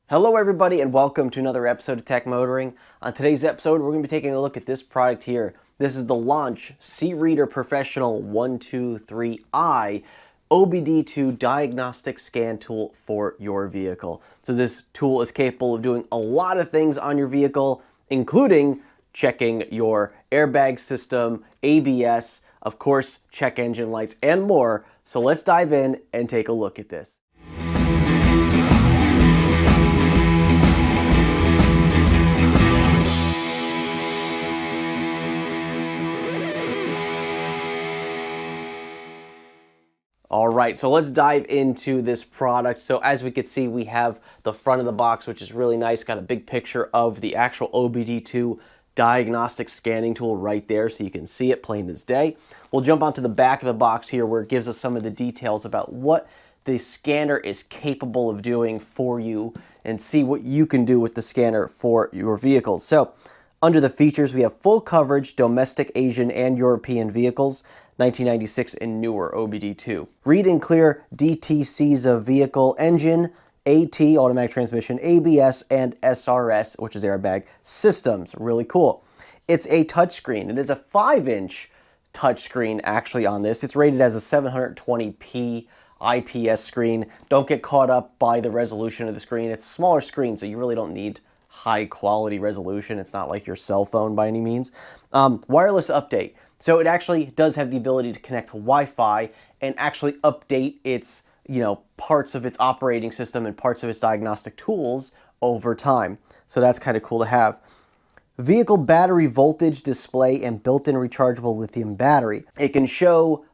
Hello everybody and welcome to another episode of Tech Motoring. On today's episode we're going to be taking a look at this product here. This is the Launch CREADER Professional 123I OBD2 Diagnostic Scan Tool for your vehicle. So this tool is capable of doing a lot of things on your vehicle, including checking your airbag system, ABS, of course check engine lights, and more. So let's dive in and take a look at this. All right, so let's dive into this product. So as we can see, we have the front of the box, which is really nice. Got a big picture of the actual OBD2 diagnostic scanning tool right there, so you can see it plain as day. We'll jump onto the back of the box here where it gives us some of the details about what the scanner is capable of doing for you and see what you can do with the scanner for your vehicles. So under the features, we have full coverage, domestic, Asian, and European vehicles, 1996 and newer OBD2. Read and clear DTCs of vehicle engine, AT, automatic transmission, ABS, and SRS, which is airbag systems. Really cool. It's a touchscreen. It is a 5-inch touchscreen actually on this. It's rated as a 720p IPS screen. Don't get caught up by the resolution of the screen. It's a smaller screen, so you really don't need high quality resolution. It's not like your cell phone by any means. Wireless update. So it actually does have the ability to connect to Wi-Fi and actually update its, parts of its operating system and parts of its diagnostic tools over time. So that's kind of cool to have. Vehicle battery voltage display and built-in rechargeable lithium battery. It can show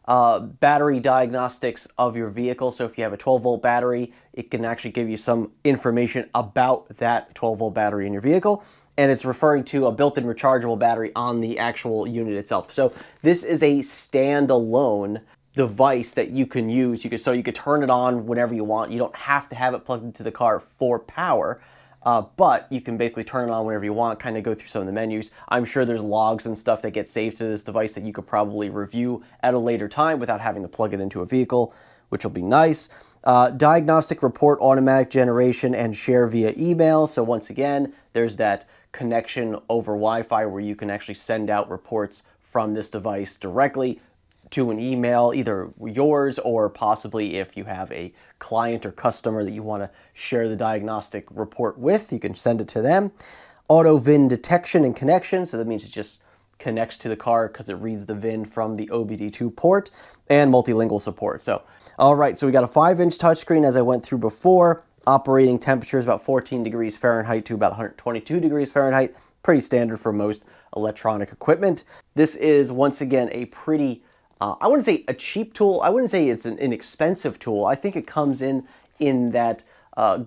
battery diagnostics of your vehicle. So if you have a 12-volt battery, it can actually give you some information about that 12-volt battery in your vehicle. And it's referring to a built-in rechargeable battery on the actual unit itself. So this is a standalone device that you can use. So you could turn it on whenever you want. You don't have to have it plugged into the car for power. But you can basically turn it on whenever you want, kind of go through some of the menus. I'm sure there's logs and stuff that get saved to this device that you could probably review at a later time without having to plug it into a vehicle, which will be nice. Diagnostic report, automatic generation, and share via email. So once again, there's that connection over Wi-Fi where you can actually send out reports from this device directly to an email, either yours or possibly if you have a client or customer that you want to share the diagnostic report with, you can send it to them. Auto VIN detection and connection, so that means it just connects to the car because it reads the VIN from the OBD2 port, and multilingual support. So, all right, so we got a 5-inch touchscreen as I went through before. Operating temperature is about 14 degrees Fahrenheit to about 122 degrees Fahrenheit. Pretty standard for most electronic equipment. This is, once again, a pretty I wouldn't say a cheap tool. I wouldn't say it's an inexpensive tool. I think it comes in that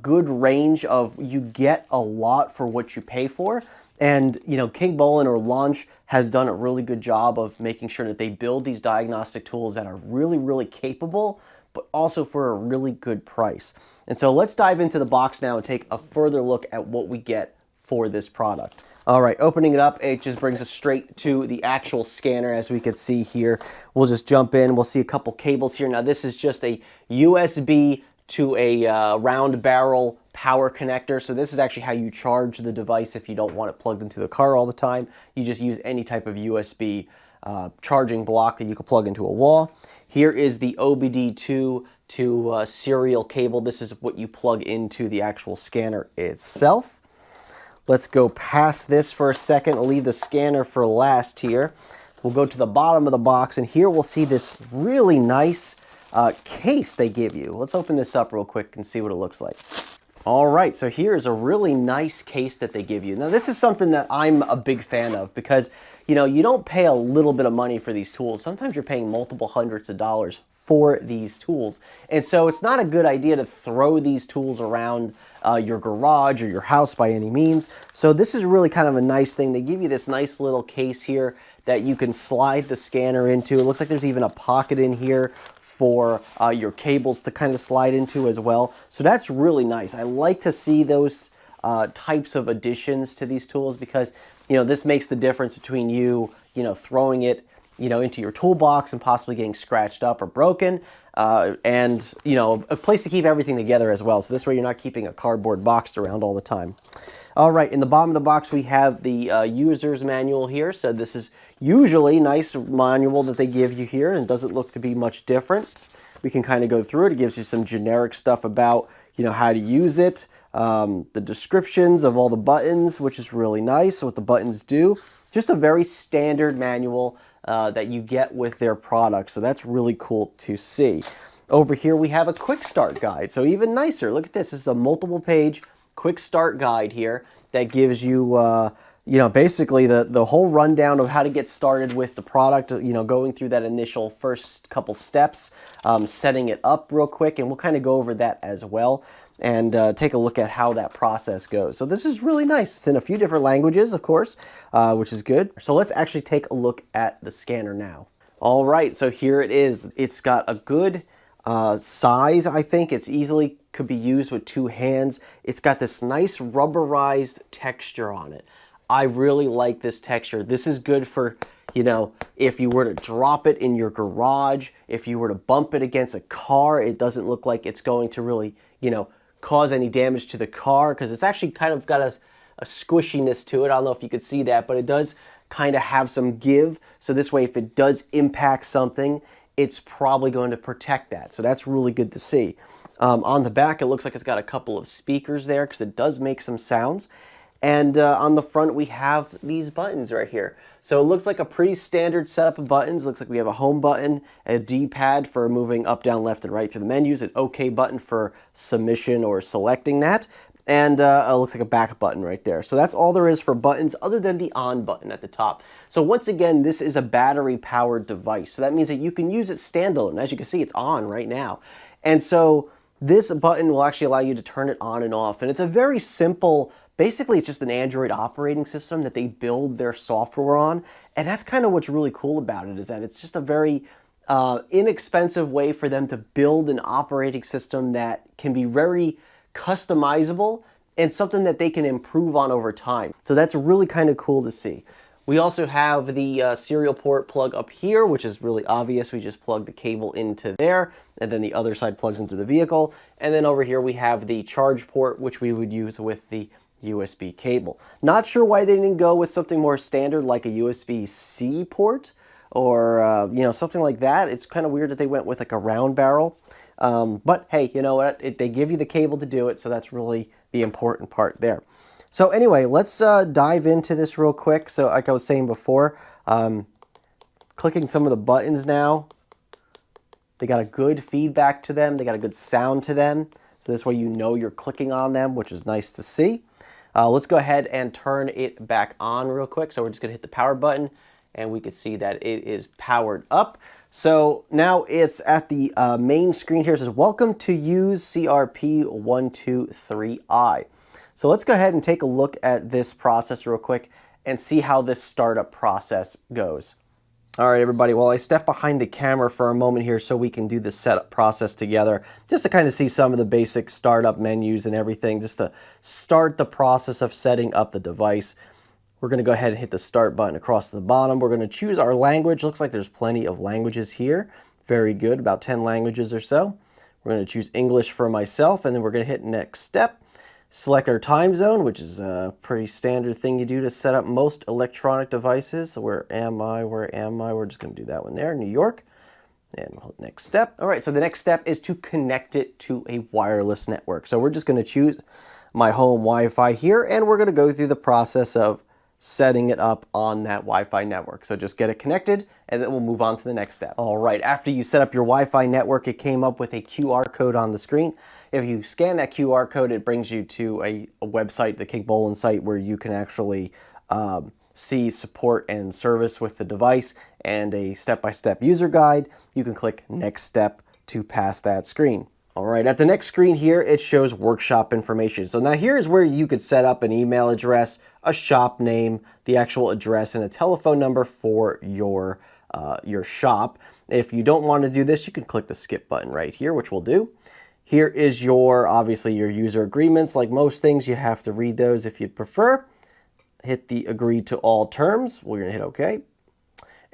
good range of you get a lot for what you pay for. And, Kingbolen or Launch has done a really good job of making sure that they build these diagnostic tools that are really, really capable, but also for a really good price. And so let's dive into the box now and take a further look at what we get for this product. All right, opening it up, it just brings us straight to the actual scanner, as we can see here. We'll just jump in. We'll see a couple cables here. Now, this is just a USB to a round barrel power connector. So this is actually how you charge the device if you don't want it plugged into the car all the time. You just use any type of USB charging block that you can plug into a wall. Here is the OBD2 to serial cable. This is what you plug into the actual scanner itself. Let's go past this for a second. We'll leave the scanner for last here. We'll go to the bottom of the box, and here we'll see this really nice case they give you. Let's open this up real quick and see what it looks like. All right, so here's a really nice case that they give you. Now, this is something that I'm a big fan of because, you don't pay a little bit of money for these tools. Sometimes you're paying multiple hundreds of dollars for these tools. And so it's not a good idea to throw these tools around your garage or your house by any means. So this is really kind of a nice thing. They give you this nice little case here that you can slide the scanner into. It looks like there's even a pocket in here for your cables to kind of slide into as well. So that's really nice. I like to see those types of additions to these tools because, this makes the difference between you, throwing it into your toolbox and possibly getting scratched up or broken. And, a place to keep everything together as well. So this way you're not keeping a cardboard box around all the time. All right, in the bottom of the box, we have the user's manual here. So this is usually a nice manual that they give you here, and doesn't look to be much different. We can kind of go through it. It gives you some generic stuff about, how to use it, the descriptions of all the buttons, which is really nice, what the buttons do. Just a very standard manual that you get with their products. So that's really cool to see. Over here, we have a quick start guide. So even nicer. Look at this. This is a multiple page quick start guide here that gives you, basically the whole rundown of how to get started with the product, going through that initial first couple steps, setting it up real quick, and we'll kind of go over that as well and take a look at how that process goes. So this is really nice. It's in a few different languages, of course, which is good. So let's actually take a look at the scanner now. All right, so here it is. It's got a good size, I think. It's easily could be used with two hands. It's got this nice rubberized texture on it. I really like this texture. This is good for, if you were to drop it in your garage, if you were to bump it against a car, it doesn't look like it's going to really, cause any damage to the car, because it's actually kind of got a squishiness to it. I don't know if you could see that, but it does kind of have some give. So this way, if it does impact something, it's probably going to protect that. So that's really good to see. On the back, it looks like it's got a couple of speakers there because it does make some sounds. And on the front, we have these buttons right here. So it looks like a pretty standard setup of buttons. Looks like we have a home button, a D-pad for moving up, down, left, and right through the menus, an OK button for submission or selecting that, and it looks like a back button right there. So that's all there is for buttons other than the on button at the top. So once again, this is a battery-powered device. So that means that you can use it standalone. As you can see, it's on right now. And so this button will actually allow you to turn it on and off. And it's a very simple, basically it's just an Android operating system that they build their software on. And that's kind of what's really cool about it, is that it's just a very inexpensive way for them to build an operating system that can be very customizable and something that they can improve on over time. So that's really kind of cool to see. We also have the serial port plug up here, which is really obvious. We just plug the cable into there, and then the other side plugs into the vehicle. And then over here we have the charge port, which we would use with the USB cable. Not sure why they didn't go with something more standard like a USB-C port or something like that. It's kind of weird that they went with like a round barrel. But hey, you know what? They give you the cable to do it, so that's really the important part there. So anyway, let's dive into this real quick. So like I was saying before, clicking some of the buttons now, they got a good feedback to them. They got a good sound to them. So this way you know you're clicking on them, which is nice to see. Let's go ahead and turn it back on real quick. So we're just gonna hit the power button and we can see that it is powered up. So now it's at the main screen here. It says, welcome to use CRP123I. So let's go ahead and take a look at this process real quick and see how this startup process goes. All right, everybody, well, I step behind the camera for a moment here so we can do the setup process together, just to kind of see some of the basic startup menus and everything, just to start the process of setting up the device. We're going to go ahead and hit the start button across the bottom. We're going to choose our language. Looks like there's plenty of languages here. Very good, about 10 languages or so. We're going to choose English for myself, and then we're going to hit next step. Select our time zone, which is a pretty standard thing you do to set up most electronic devices. So where am I? We're just going to do that one there, New York. And we'll hit next step. All right, so the next step is to connect it to a wireless network. So we're just going to choose my home Wi-Fi here, and we're going to go through the process of setting it up on that Wi-Fi network. So just get it connected, and then we'll move on to the next step. All right, after you set up your Wi-Fi network, it came up with a QR code on the screen. If you scan that QR code, it brings you to a website, the Kingbolen site, where you can actually see support and service with the device and a step-by-step user guide. You can click next step to pass that screen. All right, at the next screen here, it shows workshop information. So now here's where you could set up an email address, a shop name, the actual address, and a telephone number for your shop. If you don't want to do this, you can click the skip button right here, which we'll do. Here is obviously your user agreements. Like most things, you have to read those if you'd prefer. Hit the agree to all terms. We're gonna hit OK.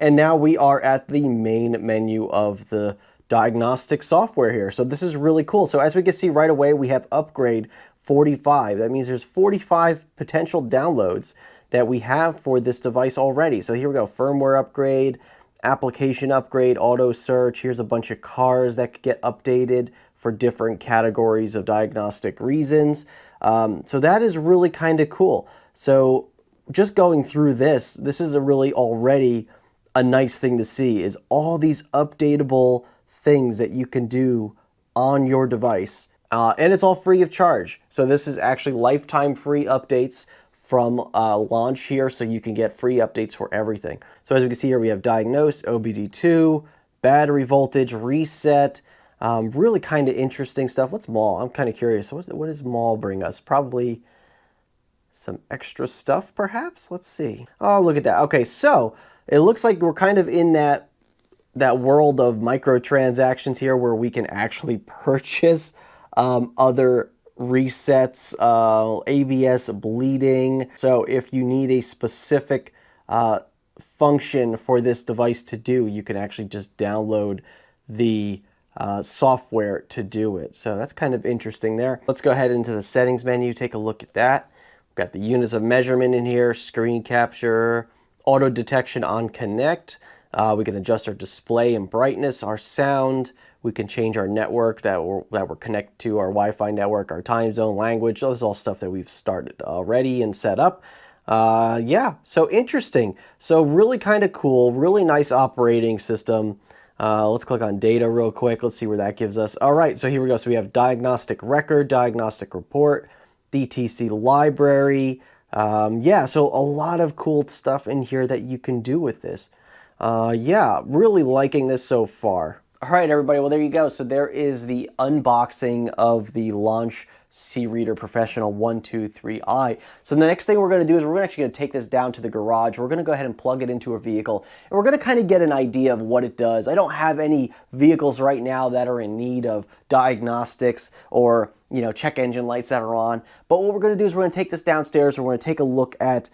And now we are at the main menu of the diagnostic software here. So this is really cool. So as we can see right away, we have upgrade 45. That means there's 45 potential downloads that we have for this device already. So here we go, firmware upgrade, application upgrade, auto search. Here's a bunch of cars that could get updated for different categories of diagnostic reasons. So that is really kind of cool. So just going through this is a really already a nice thing to see, is all these updatable things that you can do on your device. And it's all free of charge. So this is actually lifetime free updates from launch here, so you can get free updates for everything. So as we can see here, we have diagnose, OBD2, battery voltage, reset, really kind of interesting stuff. What's mall? I'm kind of curious. What does mall bring us? Probably some extra stuff, perhaps? Let's see. Oh, look at that. Okay, so it looks like we're kind of in that world of microtransactions here where we can actually purchase other resets, ABS bleeding. So if you need a specific function for this device to do, you can actually just download the software to do it. So that's kind of interesting there. Let's go ahead into the settings menu, take a look at that. We've got the units of measurement in here, screen capture, auto detection on connect. We can adjust our display and brightness, our sound. We can change our network that we're connected to, our Wi-Fi network, our time zone, language. This is all stuff that we've started already and set up. Yeah, so interesting. So really kind of cool, really nice operating system. Let's click on data real quick. Let's see where that gives us. All right, so here we go. So we have diagnostic record, diagnostic report, DTC library. Yeah, so a lot of cool stuff in here that you can do with this. Yeah, really liking this so far. All right, everybody, well, there you go. So there is the unboxing of the Launch CREADER Professional 123i. So the next thing we're going to do is we're actually going to take this down to the garage. We're going to go ahead and plug it into a vehicle, and we're going to kind of get an idea of what it does. I don't have any vehicles right now that are in need of diagnostics or check engine lights that are on. But what we're going to do is we're going to take this downstairs. We're going to take a look at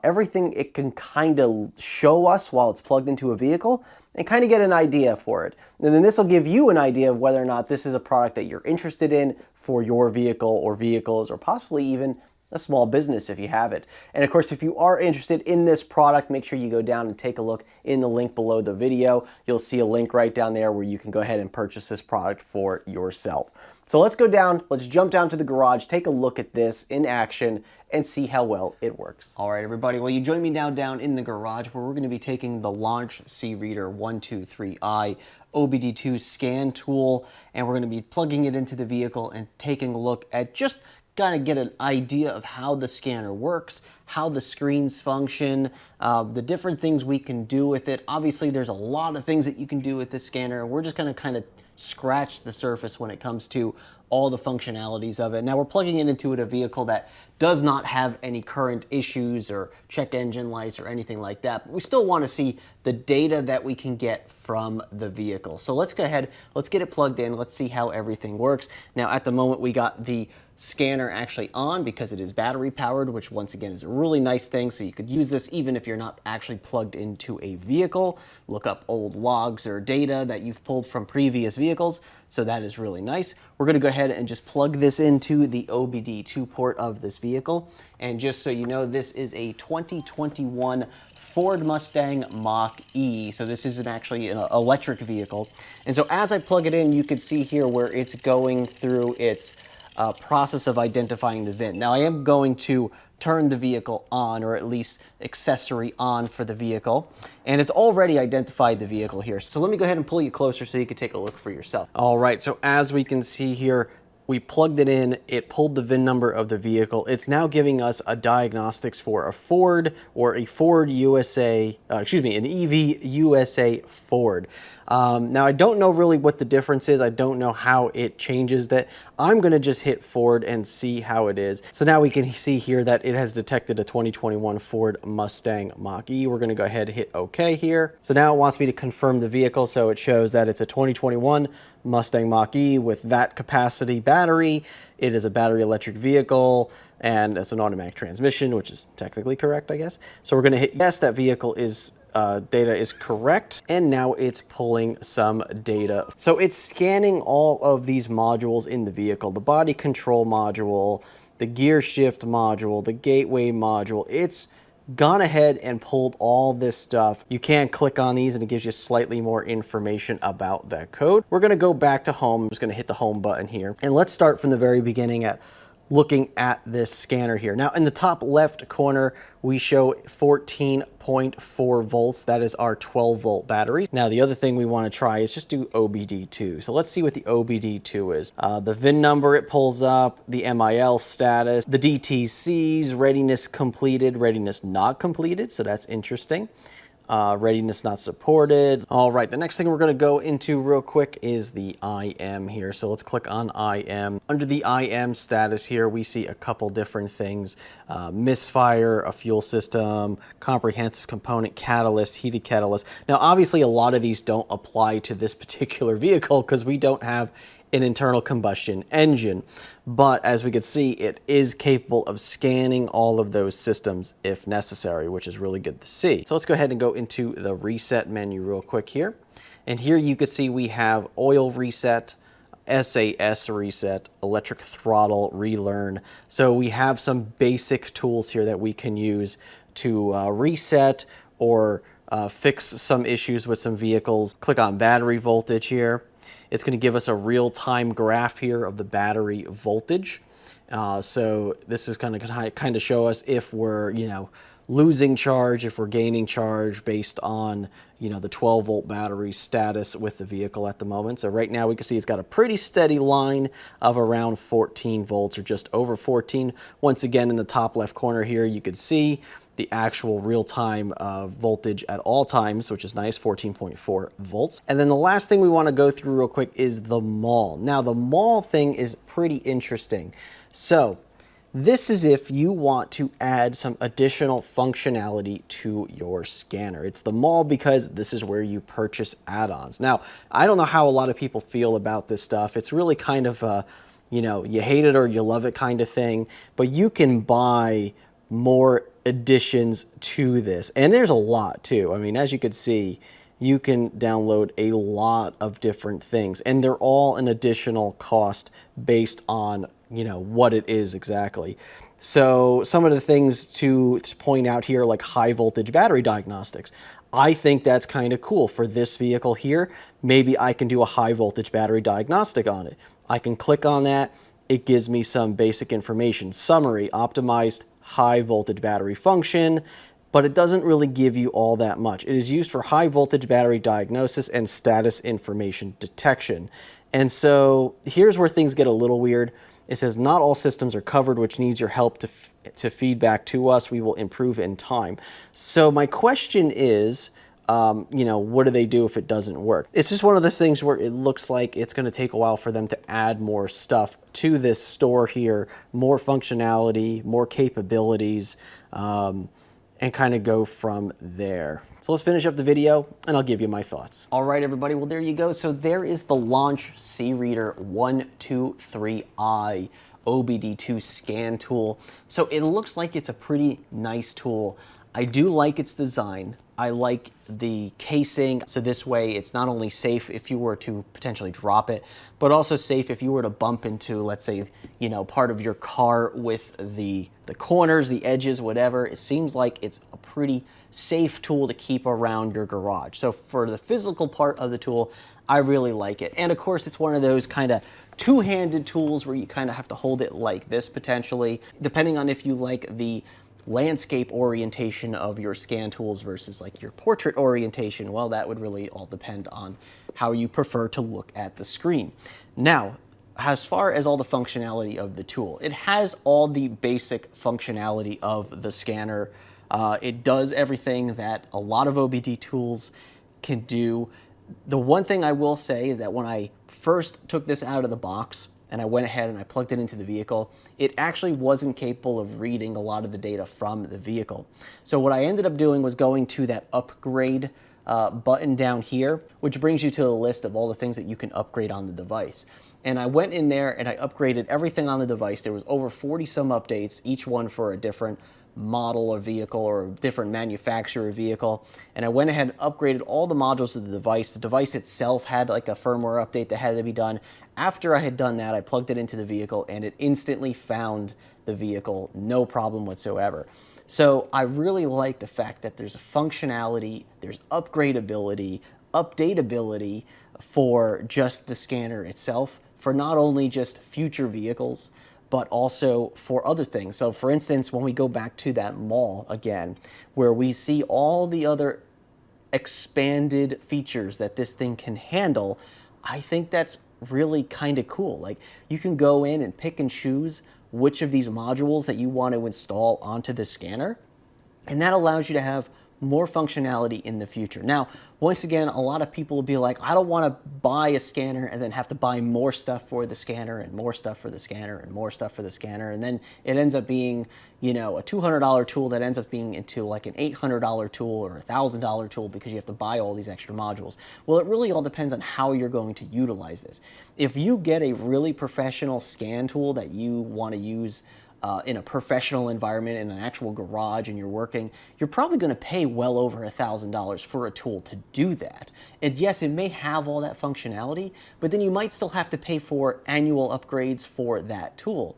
everything it can kind of show us while it's plugged into a vehicle and kind of get an idea for it. And then this will give you an idea of whether or not this is a product that you're interested in for your vehicle or vehicles, or possibly even a small business if you have it. And of course, if you are interested in this product, make sure you go down and take a look in the link below the video. You'll see a link right down there where you can go ahead and purchase this product for yourself. So let's go down, let's jump down to the garage, take a look at this in action, and see how well it works. All right, everybody, well, you join me now down in the garage where we're going to be taking the Launch CREADER 123i OBD2 scan tool, and we're going to be plugging it into the vehicle and taking a look at just kind of get an idea of how the scanner works, how the screens function, the different things we can do with it. Obviously, there's a lot of things that you can do with this scanner, and we're just going to kind of scratch the surface when it comes to all the functionalities of it. Now we're plugging it into a vehicle that does not have any current issues or check engine lights or anything like that, but we still want to see the data that we can get from the vehicle. So let's go ahead, let's get it plugged in, let's see how everything works. Now at the moment we got the scanner actually on because it is battery powered, which once again is a really nice thing. So you could use this even if you're not actually plugged into a vehicle. Look up old logs or data that you've pulled from previous vehicles. So that is really nice. We're going to go ahead and just plug this into the OBD2 port of this vehicle. And just so you know, this is a 2021 Ford Mustang Mach-E. So this isn't actually an electric vehicle. And so as I plug it in, you can see here where it's going through its process of identifying the VIN. Now I am going to turn the vehicle on, or at least accessory on for the vehicle, and it's already identified the vehicle here. So let me go ahead and pull you closer so you can take a look for yourself. All right, so as we can see here, we plugged it in, it pulled the VIN number of the vehicle. It's now giving us a diagnostics for a Ford, or a Ford USA, an EV USA Ford. Now I don't know really what the difference is. I don't know how it changes that. I'm gonna just hit Ford and see how it is. So now we can see here that it has detected a 2021 Ford Mustang Mach-E. We're gonna go ahead and hit OK here. So now it wants me to confirm the vehicle. So it shows that it's a 2021 Mustang Mach-E with that capacity battery. It is a battery electric vehicle, and it's an automatic transmission, which is technically correct, I guess. So we're gonna hit yes, that vehicle is data is correct, and now it's pulling some data. So it's scanning all of these modules in the vehicle, the body control module, the gear shift module, the gateway module. It's gone ahead and pulled all this stuff. You can click on these and it gives you slightly more information about that code. We're gonna go back to home. I'm just gonna hit the home button here. And let's start from the very beginning at looking at this scanner here. Now in the top left corner, we show 14.4 volts. That is our 12 volt battery. Now the other thing we want to try is just do OBD2. So let's see what the OBD2 is. The VIN number it pulls up, the MIL status, the DTCs, readiness completed, readiness not completed. So that's interesting. Readiness not supported. All right, the next thing we're going to go into real quick is the IM here. So let's click on IM. Under the IM status here, we see a couple different things. Misfire, a fuel system, comprehensive component, catalyst, heated catalyst. Now, obviously, a lot of these don't apply to this particular vehicle because we don't have an internal combustion engine, but as we can see, it is capable of scanning all of those systems if necessary, which is really good to see. So let's go ahead and go into the reset menu real quick here. And here you can see we have oil reset, SAS reset, electric throttle, relearn. So we have some basic tools here that we can use to reset or fix some issues with some vehicles. Click on battery voltage here. It's going to give us a real-time graph here of the battery voltage. So this is going to kind of show us if we're, losing charge, if we're gaining charge based on, the 12 volt battery status with the vehicle at the moment. So right now we can see it's got a pretty steady line of around 14 volts or just over 14. Once again, in the top left corner here, you can see the actual real-time voltage at all times, which is nice, 14.4 volts. And then the last thing we want to go through real quick is the mall. Now, the mall thing is pretty interesting. So this is if you want to add some additional functionality to your scanner. It's the mall because this is where you purchase add-ons. Now, I don't know how a lot of people feel about this stuff. It's really kind of a, you hate it or you love it kind of thing, but you can buy more additions to this, and there's a lot too. I mean, as you can see, you can download a lot of different things, and they're all an additional cost based on what it is exactly. So some of the things to point out here, like high voltage battery diagnostics, I think that's kind of cool for this vehicle here. Maybe I can do a high voltage battery diagnostic on it. I can click on that. It gives me some basic information. Summary, optimized high voltage battery function, but it doesn't really give you all that much. It is used for high voltage battery diagnosis and status information detection. And so here's where things get a little weird. It says not all systems are covered, which needs your help to feedback to us. We will improve in time. So my question is, what do they do if it doesn't work? It's just one of those things where it looks like it's going to take a while for them to add more stuff to this store here, more functionality, more capabilities, and kind of go from there. So let's finish up the video and I'll give you my thoughts. All right, everybody, well, there you go. So there is the Launch CREADER123I OBD2 scan tool. So it looks like it's a pretty nice tool. I do like its design. I like the casing, so this way it's not only safe if you were to potentially drop it, but also safe if you were to bump into, let's say, part of your car with the corners, the edges, whatever. It seems like it's a pretty safe tool to keep around your garage. So for the physical part of the tool, I really like it. And of course, it's one of those kind of two-handed tools where you kind of have to hold it like this potentially, depending on if you like the landscape orientation of your scan tools versus like your portrait orientation. Well, that would really all depend on how you prefer to look at the screen. Now, as far as all the functionality of the tool, it has all the basic functionality of the scanner. It does everything that a lot of OBD tools can do. The one thing I will say is that when I first took this out of the box, and I went ahead and I plugged it into the vehicle, it actually wasn't capable of reading a lot of the data from the vehicle. So what I ended up doing was going to that upgrade button down here, which brings you to the list of all the things that you can upgrade on the device. And I went in there and I upgraded everything on the device. There was over 40 some updates, each one for a different model of vehicle or a different manufacturer vehicle, and I went ahead and upgraded all the modules of the device. The device itself had like a firmware update that had to be done. After I had done that, I plugged it into the vehicle and it instantly found the vehicle, no problem whatsoever. So I really like the fact that there's functionality, there's upgradability, updatability for just the scanner itself, for not only just future vehicles, but also for other things. So for instance, when we go back to that mall again, where we see all the other expanded features that this thing can handle, I think that's really kind of cool. Like, you can go in and pick and choose which of these modules that you want to install onto the scanner, and that allows you to have more functionality in the future. Now, once again, a lot of people will be like, I don't want to buy a scanner and then have to buy more stuff for the scanner and more stuff for the scanner and more stuff for the scanner. And then it ends up being, you know, a $200 tool that ends up being into like an $800 tool or a $1,000 tool because you have to buy all these extra modules. Well, it really all depends on how you're going to utilize this. If you get a really professional scan tool that you want to use in a professional environment, in an actual garage, and you're working, you're probably going to pay well over $1,000 for a tool to do that. And yes, it may have all that functionality, but then you might still have to pay for annual upgrades for that tool.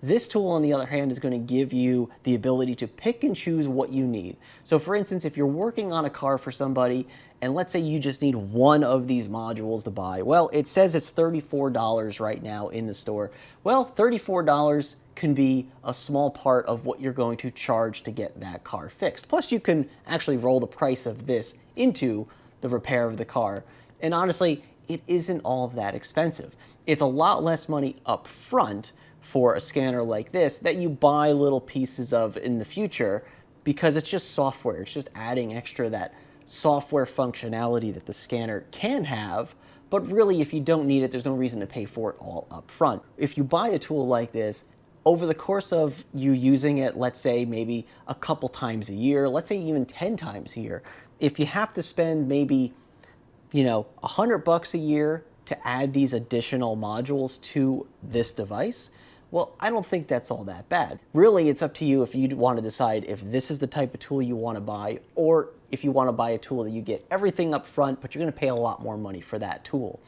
This tool, on the other hand, is going to give you the ability to pick and choose what you need. So for instance, if you're working on a car for somebody, and let's say you just need one of these modules to buy, well, it says it's $34 right now in the store. Well, $34 can be a small part of what you're going to charge to get that car fixed. Plus, you can actually roll the price of this into the repair of the car. And honestly, it isn't all that expensive. It's a lot less money up front for a scanner like this that you buy little pieces of in the future, because it's just software. It's just adding extra that software functionality that the scanner can have. But really, if you don't need it, there's no reason to pay for it all up front. If you buy a tool like this, over the course of you using it, let's say maybe a couple times a year, let's say even 10 times a year, if you have to spend maybe, you know, $100 a year to add these additional modules to this device, well, I don't think that's all that bad. Really, it's up to you if you want to decide if this is the type of tool you want to buy, or if you want to buy a tool that you get everything up front, but you're going to pay a lot more money for that tool.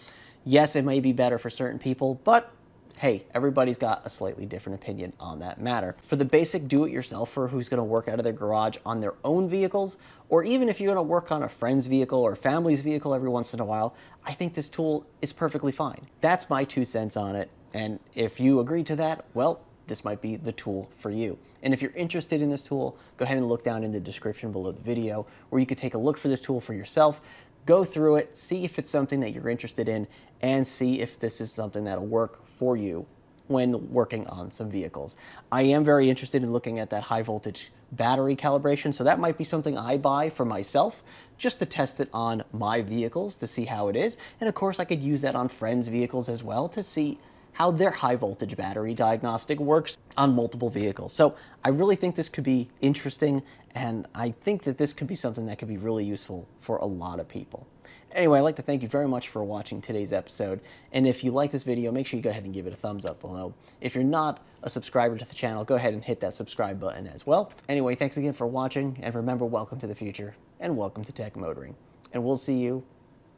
Yes, it may be better for certain people, but hey, everybody's got a slightly different opinion on that matter. For the basic do-it-yourselfer who's going to work out of their garage on their own vehicles, or even if you're going to work on a friend's vehicle or family's vehicle every once in a while, I think this tool is perfectly fine. That's my 2 cents on it, and if you agree to that, well, this might be the tool for you. And if you're interested in this tool, go ahead and look down in the description below the video where you could take a look for this tool for yourself. Go through it, see if it's something that you're interested in, and see if this is something that'll work for you when working on some vehicles. I am very interested in looking at that high voltage battery calibration, so that might be something I buy for myself just to test it on my vehicles to see how it is. And of course, I could use that on friends' vehicles as well to see how their high voltage battery diagnostic works on multiple vehicles. So I really think this could be interesting, and I think that this could be something that could be really useful for a lot of people. Anyway, I'd like to thank you very much for watching today's episode, and if you like this video, make sure you go ahead and give it a thumbs up below. If you're not a subscriber to the channel, go ahead and hit that subscribe button as well. Anyway, thanks again for watching, and remember, welcome to the future, and welcome to Tech Motoring, and we'll see you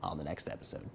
on the next episode.